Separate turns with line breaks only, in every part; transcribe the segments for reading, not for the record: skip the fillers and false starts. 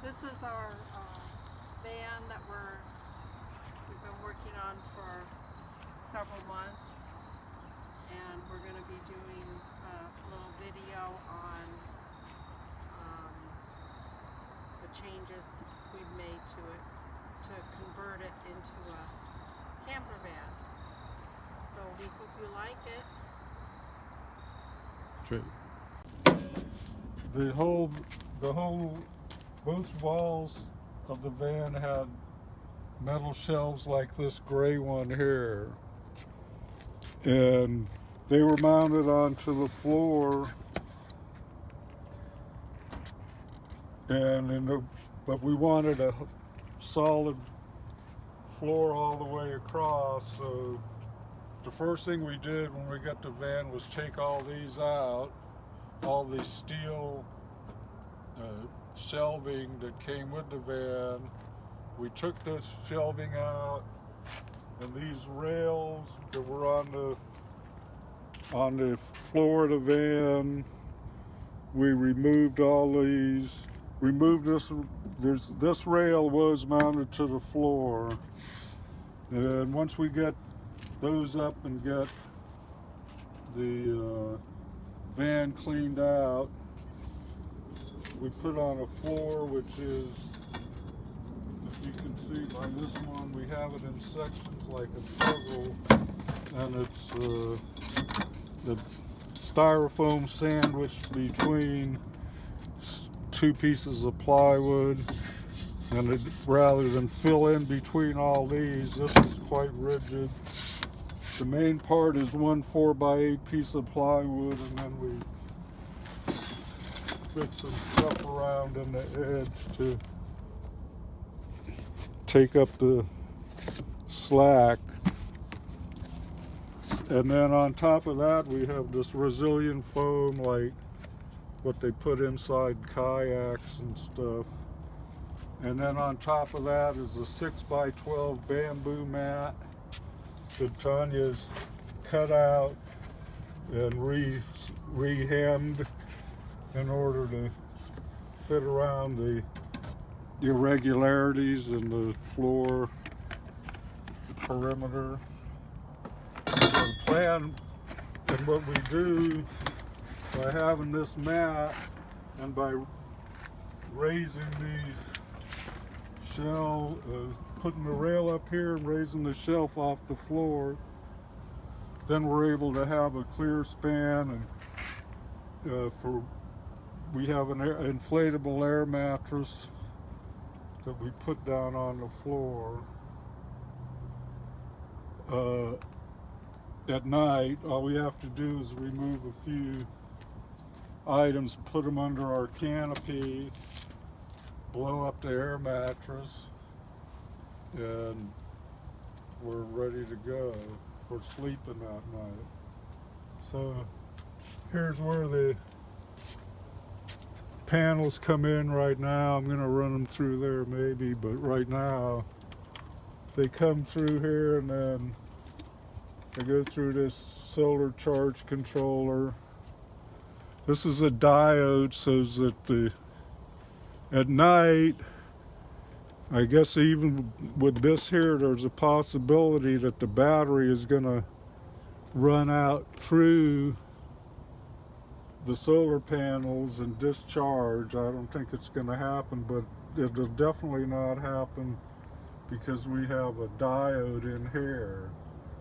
This is our van that we've been working on for several months, and we're going to be doing a little video on the changes we've made to it to convert it into a camper van. So we hope you like it.
Okay. Both walls of the van had metal shelves like this gray one here, and they were mounted onto the floor, but we wanted a solid floor all the way across. So the first thing we did when we got the van was take all these out, all the steel shelving that came with the van. We took this shelving out, and these rails that were on the floor of the van, we removed all these. Removed this. This rail was mounted to the floor, and once we get those up and get the van cleaned out, we put on a floor, which is, if you can see by this one, we have it in sections like a puzzle, and it's the styrofoam sandwiched between two pieces of plywood, and rather than fill in between all these, this is quite rigid. The main part is one 4x8 piece of plywood, and then we fit some stuff around in the edge to take up the slack. And then on top of that, we have this resilient foam, like what they put inside kayaks and stuff. And then on top of that is a 6x12 bamboo mat that Tanya's cut out and re-hemmed in order to fit around the irregularities in the floor, the perimeter. So the plan, and what we do by having this mat and by raising these putting the rail up here and raising the shelf off the floor, then we're able to have a clear span, and we have an inflatable air mattress that we put down on the floor. At night, all we have to do is remove a few items, put them under our canopy, blow up the air mattress, and we're ready to go for sleeping that night. So here's where the panels come in right now. I'm going to run them through there maybe, but right now they come through here, and then they go through this solar charge controller. This is a diode so that at night, I guess even with this here, there's a possibility that the battery is going to run out through the solar panels and discharge. I don't think it's going to happen, but it'll definitely not happen because we have a diode in here,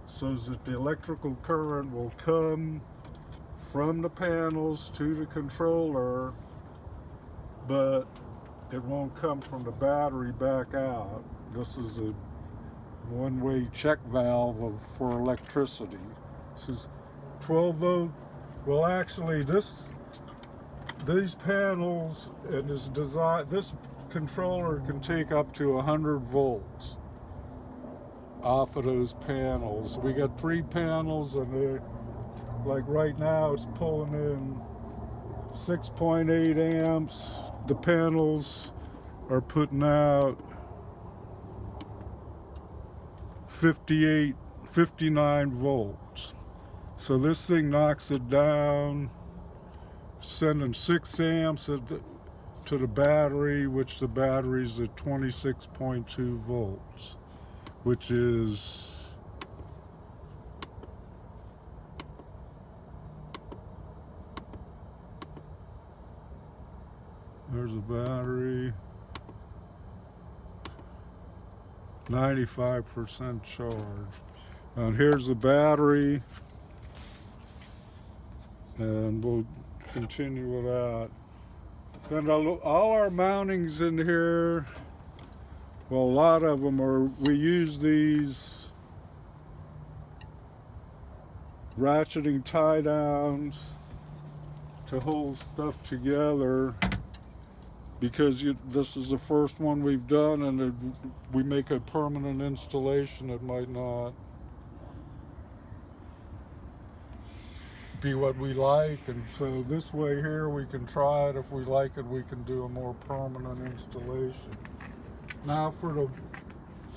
so that the electrical current will come from the panels to the controller, but it won't come from the battery back out. This is a one-way check valve for electricity. This is 12 volt. Well, actually, these panels and this controller can take up to 100 volts off of those panels. We got 3 panels, and they're, like right now, it's pulling in 6.8 amps. The panels are putting out 59 volts. So this thing knocks it down, sending 6 amps to the battery, which the battery's at 26.2 volts, which is there's a battery, 95% charged. And here's the battery, and we'll continue with that. Then all our mountings in here, well, a lot of them are, we use these ratcheting tie downs to hold stuff together, because this is the first one we've done, and we make a permanent installation. It might not be what we like, and so this way here we can try it. If we like it, we can do a more permanent installation. Now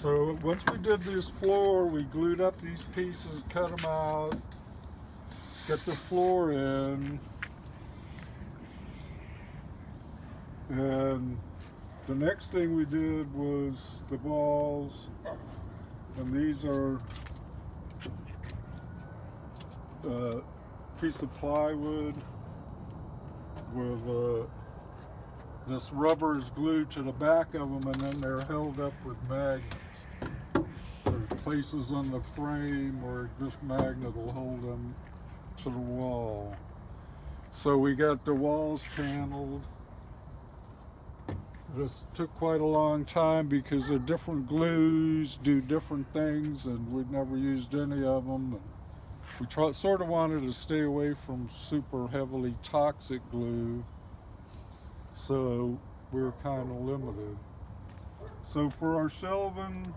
so once we did this floor, we glued up these pieces, cut them out, get the floor in, and the next thing we did was the walls, and these are piece of plywood with this rubber is glued to the back of them, and then they're held up with magnets. There's places on the frame where this magnet will hold them to the wall. So we got the walls paneled. This took quite a long time because the different glues do different things, and we'd never used any of them. We sort of wanted to stay away from super heavily toxic glue, so we were kind of limited. So for our shelving,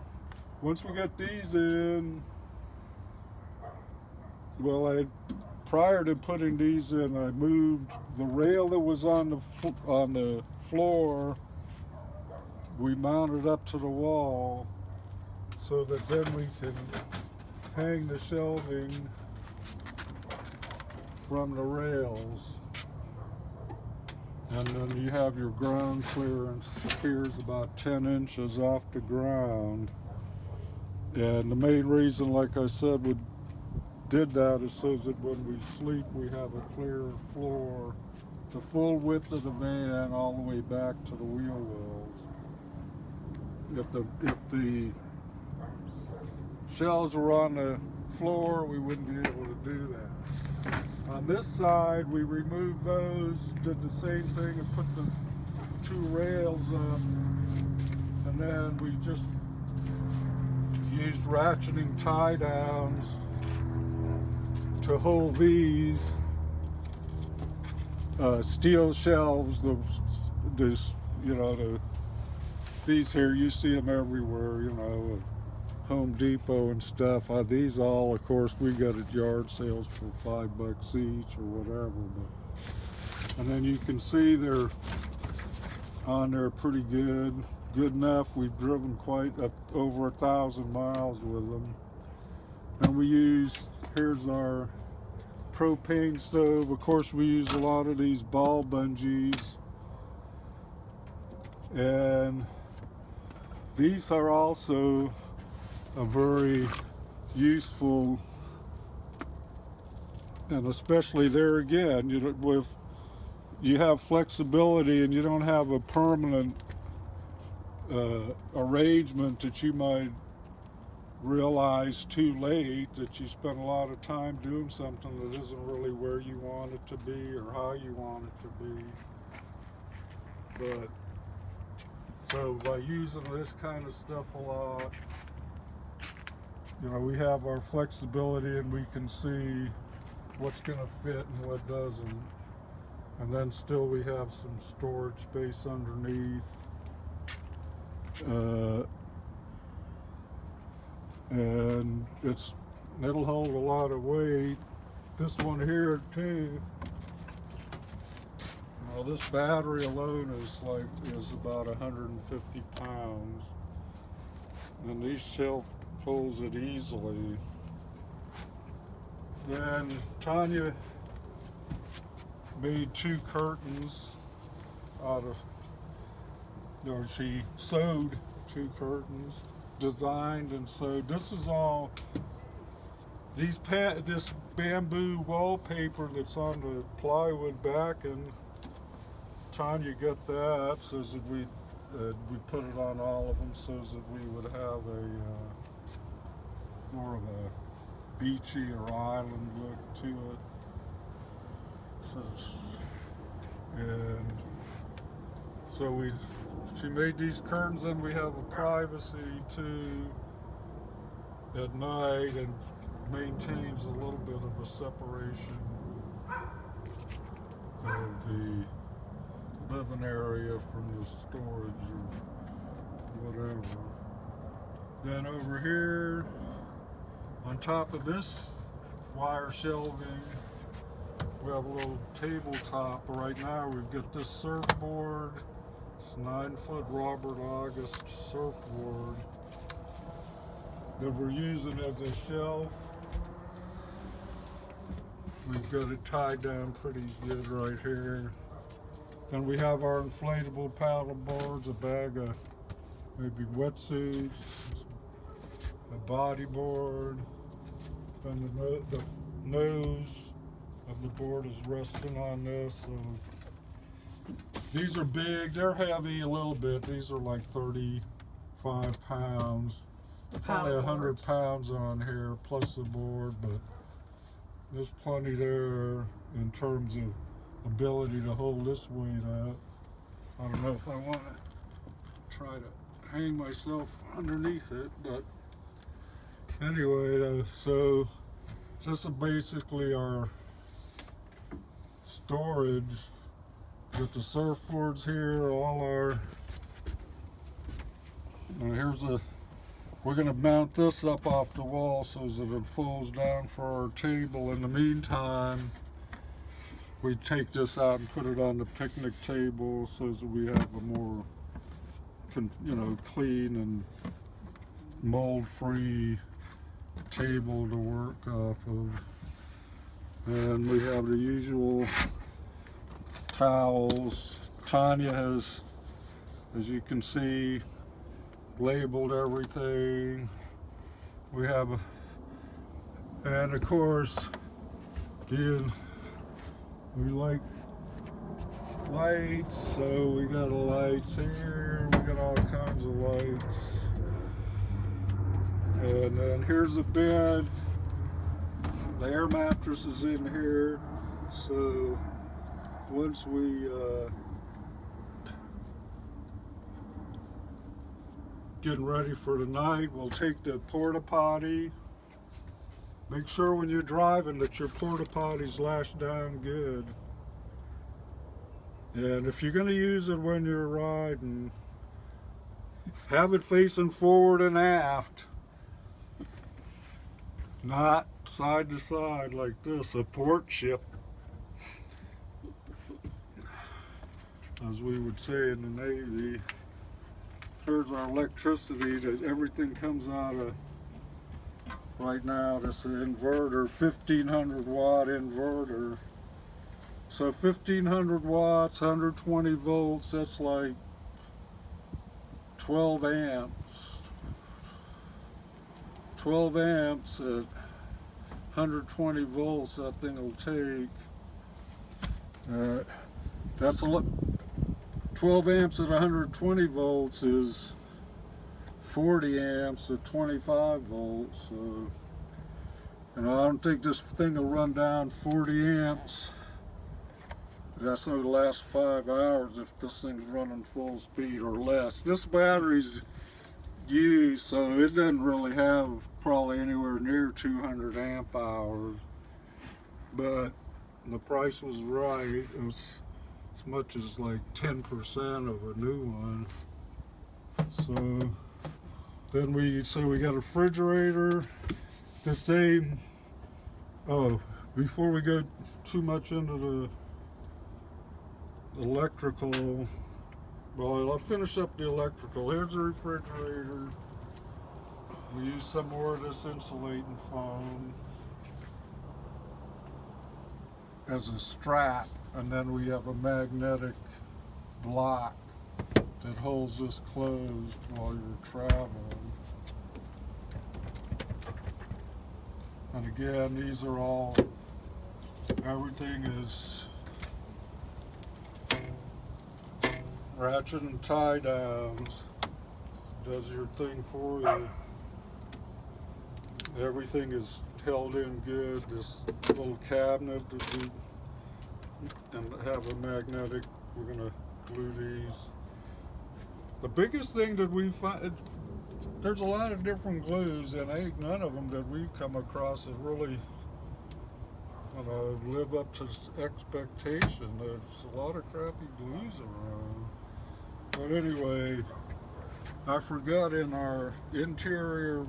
once we got these in, well, prior to putting these in, I moved the rail that was on the floor. We mounted up to the wall so that then we can hang the shelving from the rails, and then you have your ground clearance here's about 10 inches off the ground. And the main reason, like I said, we did that is so that when we sleep we have a clear floor, the full width of the van all the way back to the wheel wells. If the shelves were on the floor, we wouldn't be able to do that. On this side, we removed those, did the same thing, and put the two rails up, and then we just used ratcheting tie downs to hold these steel shelves. These here, you see them everywhere, Home Depot and stuff. These all, of course, we got at yard sales for $5 each or whatever. And then you can see they're on there pretty good enough. We've driven quite over 1,000 miles with them. And here's our propane stove. Of course, we use a lot of these ball bungees, and these are also a very useful, and especially there again, you have flexibility, and you don't have a permanent arrangement that you might realize too late that you spent a lot of time doing something that isn't really where you want it to be or how you want it to be. But so by using this kind of stuff a lot, we have our flexibility, and we can see what's going to fit and what doesn't. And then still we have some storage space underneath. And it'll hold a lot of weight. This one here too. This battery alone is about 150 pounds, and these shelf pulls it easily. Then Tanya made two curtains out of or she sewed 2 curtains, designed and sewed. This is all this bamboo wallpaper that's on the plywood back, and Tanya got that so that we put it on all of them so that we would have a more of a beachy or island look to it. So she made these curtains, and we have a privacy too at night, and maintains a little bit of a separation of the living area from the storage or whatever. Then over here, on top of this wire shelving, we have a little tabletop. Right now we've got this surfboard. It's a 9-foot Robert August surfboard that we're using as a shelf. We've got it tied down pretty good right here. Then we have our inflatable paddle boards, a bag of maybe wetsuits, a body board, and the nose of the board is resting on this. So these are big, they're heavy a little bit. These are like 35 pounds. Probably 100 pounds on here plus the board, but there's plenty there in terms of ability to hold this weight up. I don't know if I want to try to hang myself underneath it, but anyway, so this is basically our storage with the surfboards here, all our, we're going to mount this up off the wall so that it folds down for our table. In the meantime, we take this out and put it on the picnic table so that we have a more, clean and mold-free table to work off of. And we have the usual towels. Tanya has, as you can see, labeled everything. We have and of course, we like lights, so we got lights here, we got all kinds of lights. And then here's the bed. The air mattress is in here, so once we getting ready for the night, we'll take the porta potty. Make sure when you're driving that your porta potty's lashed down good. And if you're going to use it when you're riding, have it facing forward and aft, not side to side like this, a port ship, as we would say in the Navy. Here's our electricity that everything comes out of. Right now, this is an inverter, 1500 watt inverter. So 1500 watts, 120 volts, that's like 12 amps. 12 amps at 120 volts, that thing will take. That's 12 amps at 120 volts is 40 amps at 25 volts. So, and I don't think this thing will run down 40 amps. That's going to last 5 hours if this thing's running full speed or less. This battery's used, so it doesn't really have probably anywhere near 200 amp hours. But the price was right. It was as much as like 10% of a new one. So then we got a refrigerator, the same. Oh, before we go too much into the electrical, well, I'll finish up the electrical. Here's the refrigerator. We use some more of this insulating foam as a strap, and then we have a magnetic block to it holds this closed while you're traveling. And again, these are all, everything is ratchet and tie downs. Does your thing for you. Everything is held in good. This little cabinet that we and have a magnetic. We're gonna glue these. The biggest thing that we find, there's a lot of different glues, and ain't none of them that we've come across that really live up to expectation. There's a lot of crappy glues around. But anyway, I forgot in our interior,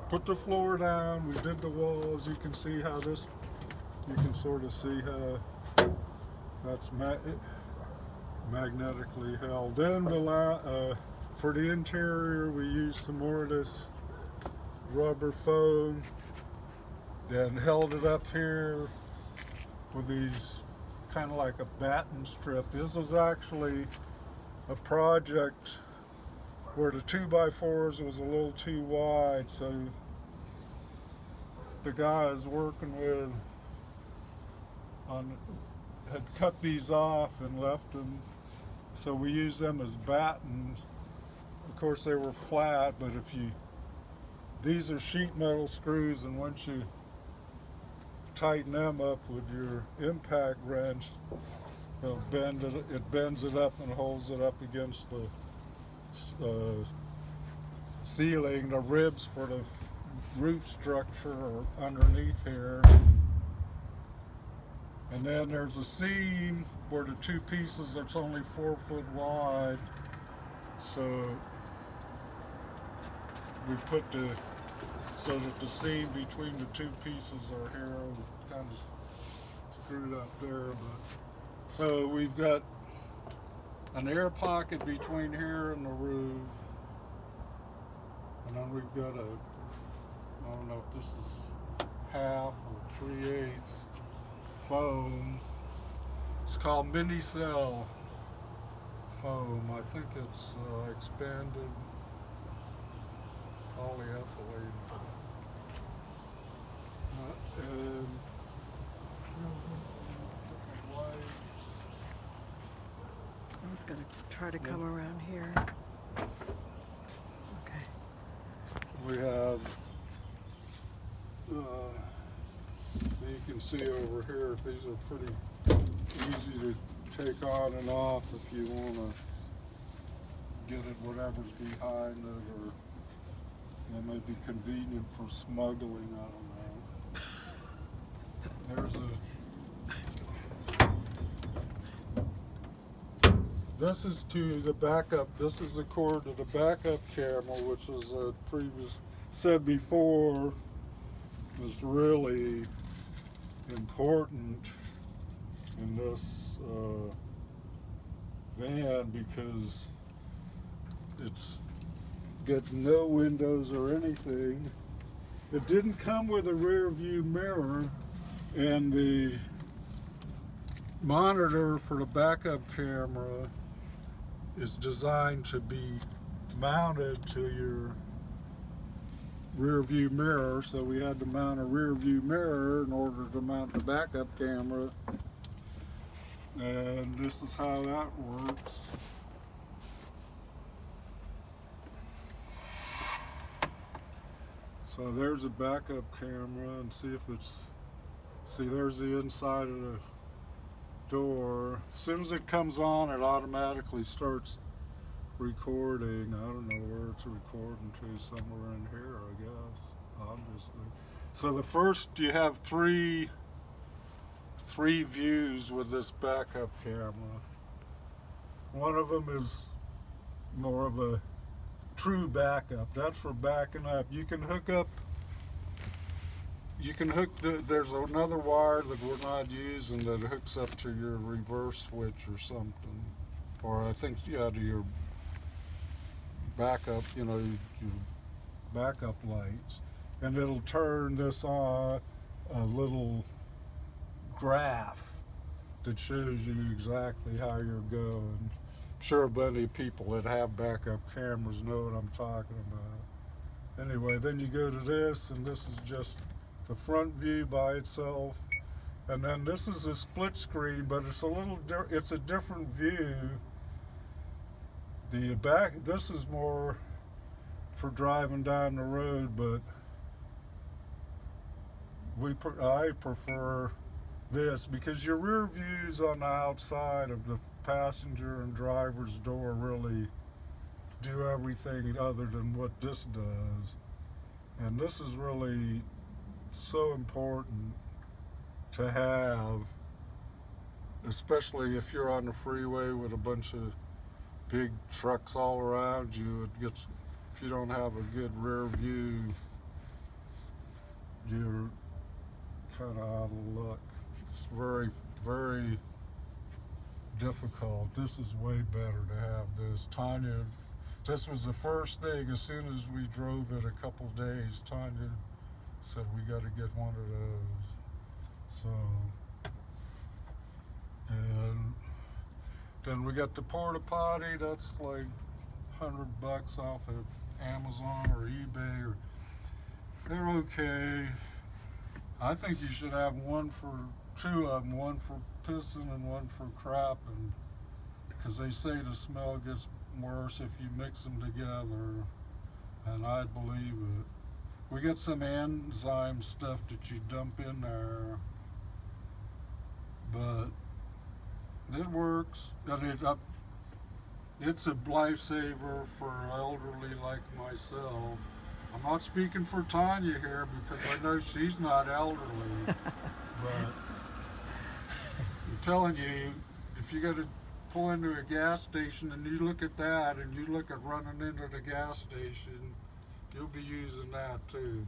put the floor down, we did the walls. You can see how this, you can sort of see how that's magnetically held. Then for the interior, we used some more of this rubber foam and held it up here with these kind of like a batten strip. This was actually a project where the 2x4s was a little too wide, so the guy I was working with had cut these off and left them, so we used them as battens. Of course they were flat, but these are sheet metal screws, and once you tighten them up with your impact wrench, it bends it up and holds it up against the ceiling. The ribs for the roof structure are underneath here. And then there's a seam where the two pieces that's only 4 foot wide. So we put so that the seam between the two pieces are here, kind of screwed up there. So we've got an air pocket between here and the roof. And then we've got I don't know if this is half or 3/8 foam. It's called mini cell foam. I think it's expanded polyethylene. And
I was going to try to come around here. Okay.
we have, so you can see over here, these are pretty easy to take on and off if you want to get at whatever's behind it, or it may be convenient for smuggling, I don't know. There's this is to the backup, this is the cord to the backup camera, which was said before, was really important in this van, because it's got no windows or anything. It didn't come with a rear view mirror, and the monitor for the backup camera is designed to be mounted to your rear view mirror, so we had to mount a rear view mirror in order to mount the backup camera. And this is how that works. So there's a backup camera, and see there's the inside of the door. As soon as it comes on, it automatically starts recording. I don't know where it's recording to, somewhere in here, I guess, obviously. So the first, you have three views with this backup camera. One of them is more of a true backup. That's for backing up. You can hook there's another wire that we're not using that hooks up to your reverse switch or something, or I think, yeah, to your backup, your backup lights, and it'll turn this on, a little graph that shows you exactly how you're going. sure plenty of people that have backup cameras know what I'm talking about. Anyway, then you go to this, and this is just the front view by itself. And then this is a split screen, but it's it's a different view. The back, this is more for driving down the road, but I prefer this because your rear views on the outside of the passenger and driver's door really do everything other than what this does. And this is really so important to have, especially if you're on the freeway with a bunch of big trucks all around you. If you don't have a good rear view, you're kind of out of luck. It's very, very difficult. This is way better to have this. Tanya, this was the first thing. As soon as we drove it a couple days, Tanya said we got to get one of those. So, and then we got the porta potty. That's like $100 off of Amazon or eBay. They're okay. I think you should have two of them, one for pissing and one for crapping, because they say the smell gets worse if you mix them together, and I believe it. We got some enzyme stuff that you dump in there, but it works, and it's a lifesaver for elderly like myself. I'm not speaking for Tanya here because I know she's not elderly, but I'm telling you, if you got to pull into a gas station and you look at that and you look at running into the gas station, you'll be using that too.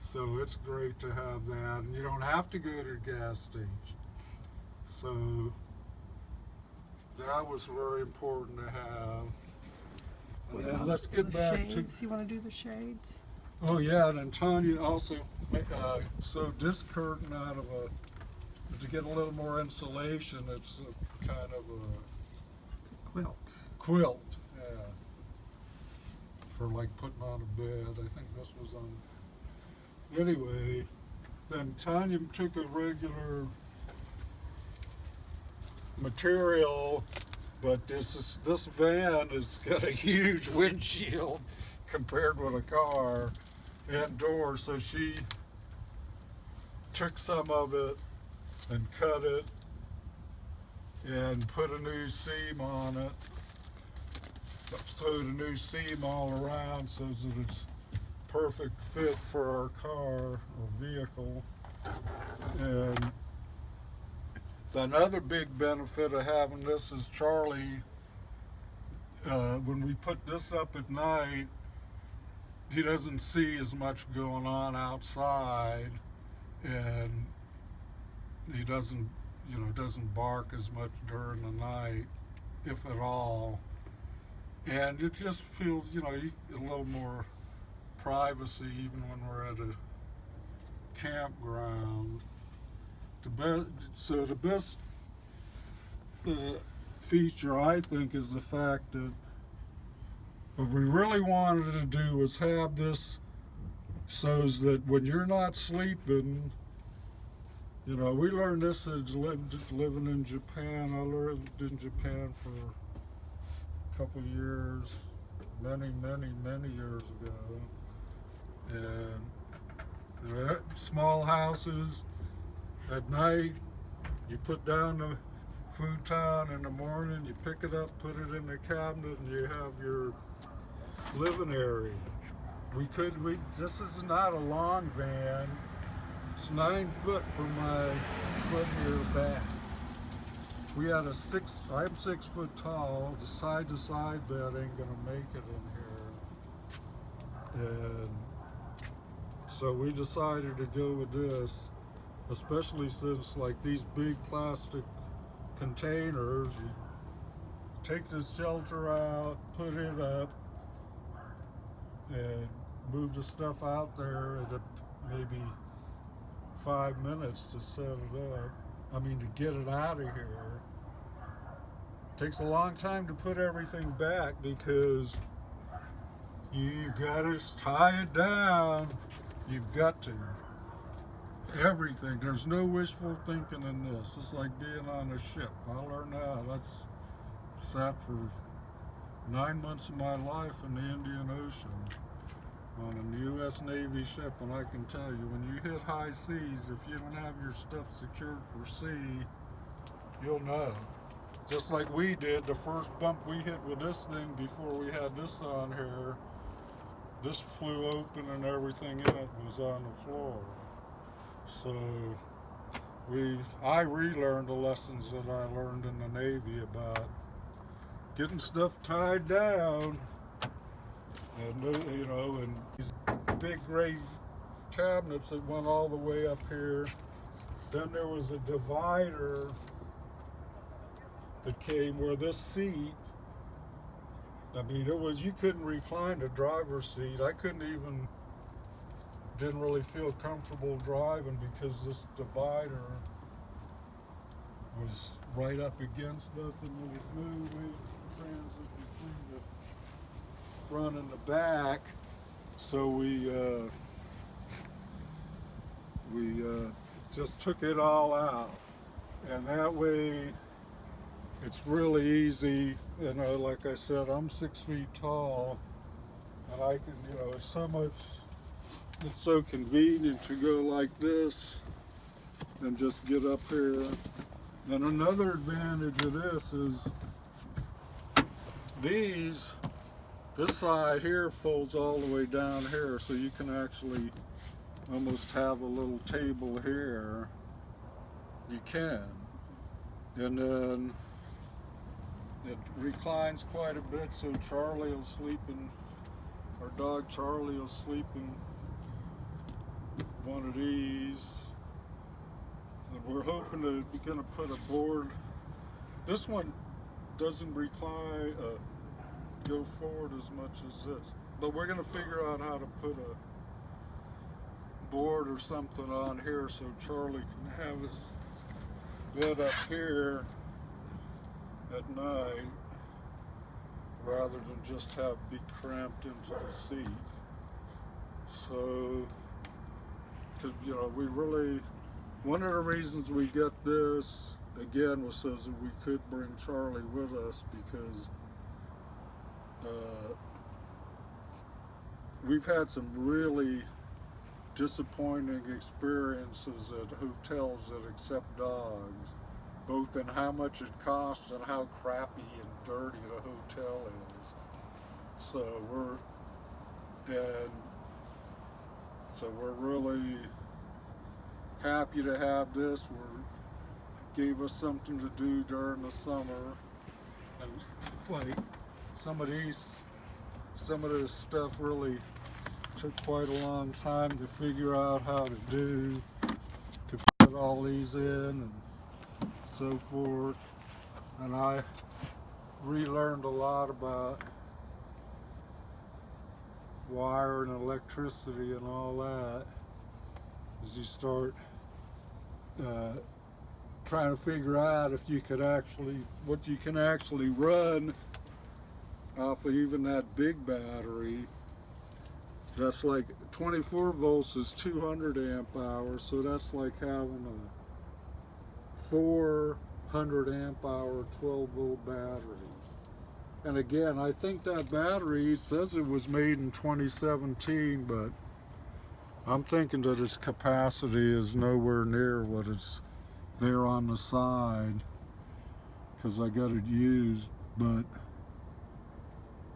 So it's great to have that, and you don't have to go to the gas station. So that was very important to have. And then let's get back to.
You want to do the shades?
Oh yeah, and then Tanya also sewed this curtain out of to get a little more insulation. It's a kind of
It's a quilt.
quilt, yeah, for like putting on a bed. I think this was on. Anyway, then Tanya took a regular material, but this van has got a huge windshield compared with a car indoors, so she took some of it and cut it and put a new seam on it, sewed a new seam all around so that it's perfect fit for our car or vehicle. And another big benefit of having this is Charlie, when we put this up at night, he doesn't see as much going on outside, and he doesn't bark as much during the night, if at all. And it just feels, a little more privacy even when we're at a campground. The best feature, I think, is the fact that what we really wanted to do was have this so that when you're not sleeping, we learned this as living in Japan. I lived in Japan for a couple years, many years ago. And small houses. At night, you put down the futon in the morning, you pick it up, put it in the cabinet, and you have your living area. This is not a long van. It's 9 foot from my foot here back. We had I'm 6 foot tall. The side to side bed ain't gonna make it in here. And so we decided to go with this, especially since like these big plastic containers, you take this shelter out, put it up, and move the stuff out there at maybe 5 minutes to set it up. To get it out of here. takes a long time to put everything back because you've got to tie it down. You've got to. Everything. There's no wishful thinking in this. It's like being on a ship. I learned that. I sat for 9 months of my life in the Indian Ocean on a U.S. Navy ship, and I can tell you, when you hit high seas, if you don't have your stuff secured for sea, you'll know. Just like we did, the first bump we hit with this thing before we had this on here, this flew open and everything in it was on the floor. So I relearned the lessons that I learned in the Navy about getting stuff tied down, and and these big gray cabinets that went all the way up here. Then there was a divider that came where this seat, I mean, you couldn't recline the driver's seat. I didn't really feel comfortable driving because this divider was right up against us, and there was no way to transit between the front and the back. So we just took it all out, and that way it's really easy. Like I said, I'm 6 feet tall, and I can, it's so convenient to go like this and just get up here. And another advantage of this is this side here folds all the way down here, so you can actually almost have a little table here. You can. And then it reclines quite a bit, so Charlie will sleep our dog Charlie will sleep in one of these. And we're hoping to be going to put a board. This one doesn't recline, go forward as much as this. But we're going to figure out how to put a board or something on here so Charlie can have his bed up here at night rather than just be cramped into the seat. So, because we really, one of the reasons we get this again was so that we could bring Charlie with us, because we've had some really disappointing experiences at hotels that accept dogs, both in how much it costs and how crappy and dirty the hotel is. So we're really happy to have this. Gave us something to do during the summer, and like some of this stuff really took quite a long time to figure out how to do, to put all these in and so forth. And I relearned a lot about wire and electricity and all that as you start trying to figure out if you could what you can actually run off of even that big battery. That's like 24 volts is 200 amp hours, so that's like having a 400 amp hour 12 volt battery. And again, I think that battery says it was made in 2017, but I'm thinking that its capacity is nowhere near what it's there on the side, because I got it used. But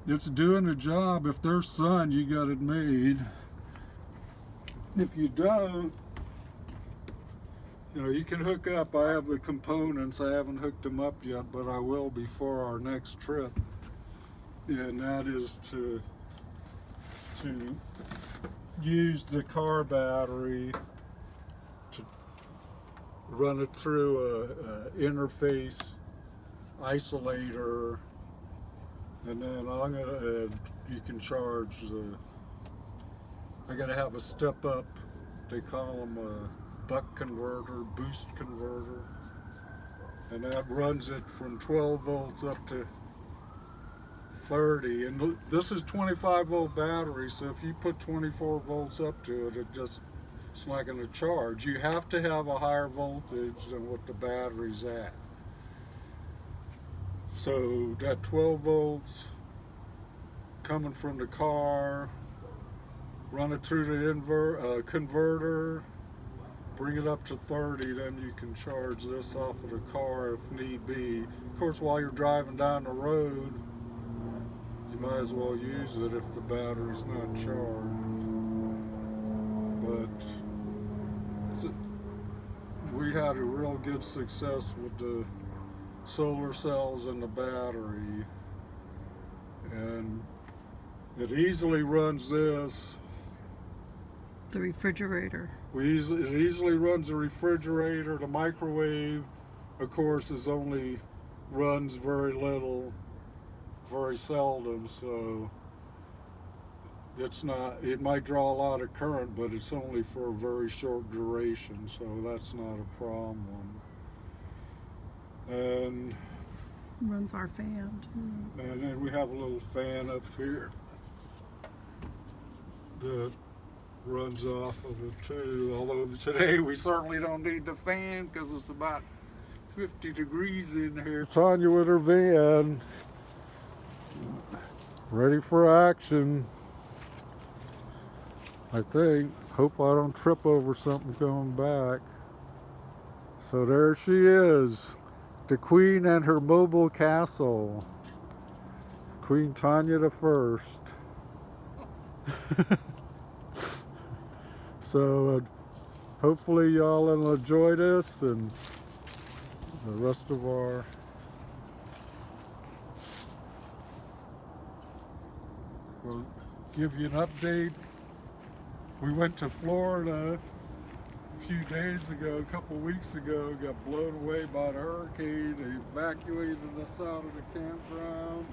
it's doing the job. If there's sun, you got it made. If you don't, you can hook up. I have the components. I haven't hooked them up yet, but I will before our next trip. And that is to use the car battery to run it through a interface isolator, and then you can charge I gotta have a step up, they call them a buck converter, boost converter, and that runs it from 12 volts up to 30. And this is 25-volt battery, so if you put 24 volts up to it, it's not going to charge. You have to have a higher voltage than what the battery's at. So that 12 volts coming from the car, run it through the converter, bring it up to 30, then you can charge this off of the car if need be. Of course, while you're driving down the road, you might as well use it if the battery's not charged. But we had a real good success with the solar cells and the battery, and it easily runs this.
The refrigerator.
It easily runs the refrigerator. The microwave, of course, runs very little, very seldom, so it might draw a lot of current, but it's only for a very short duration, so that's not a problem. And
Runs our fan too.
And then we have a little fan up here that runs off of it too. Although today we certainly don't need the fan because it's about 50 degrees in here. Tanya with her van, ready for action. I think. Hope I don't trip over something coming back. So there she is, the Queen and her mobile castle. Queen Tanya the First. So hopefully y'all will enjoy this and the rest of our we'll give you an update. We went to Florida a few days ago, a couple weeks ago, got blown away by the hurricane. They evacuated us out of the campground.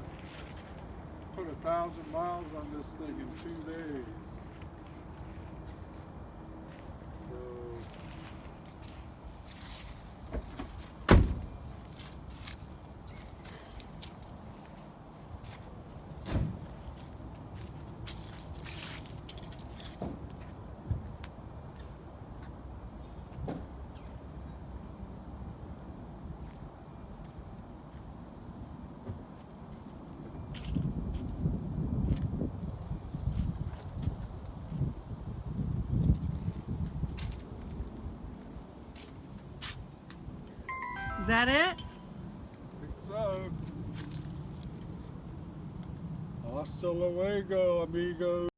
Put 1,000 miles on this thing in 2 days.
Is that it?
I think so. Hasta luego, amigo.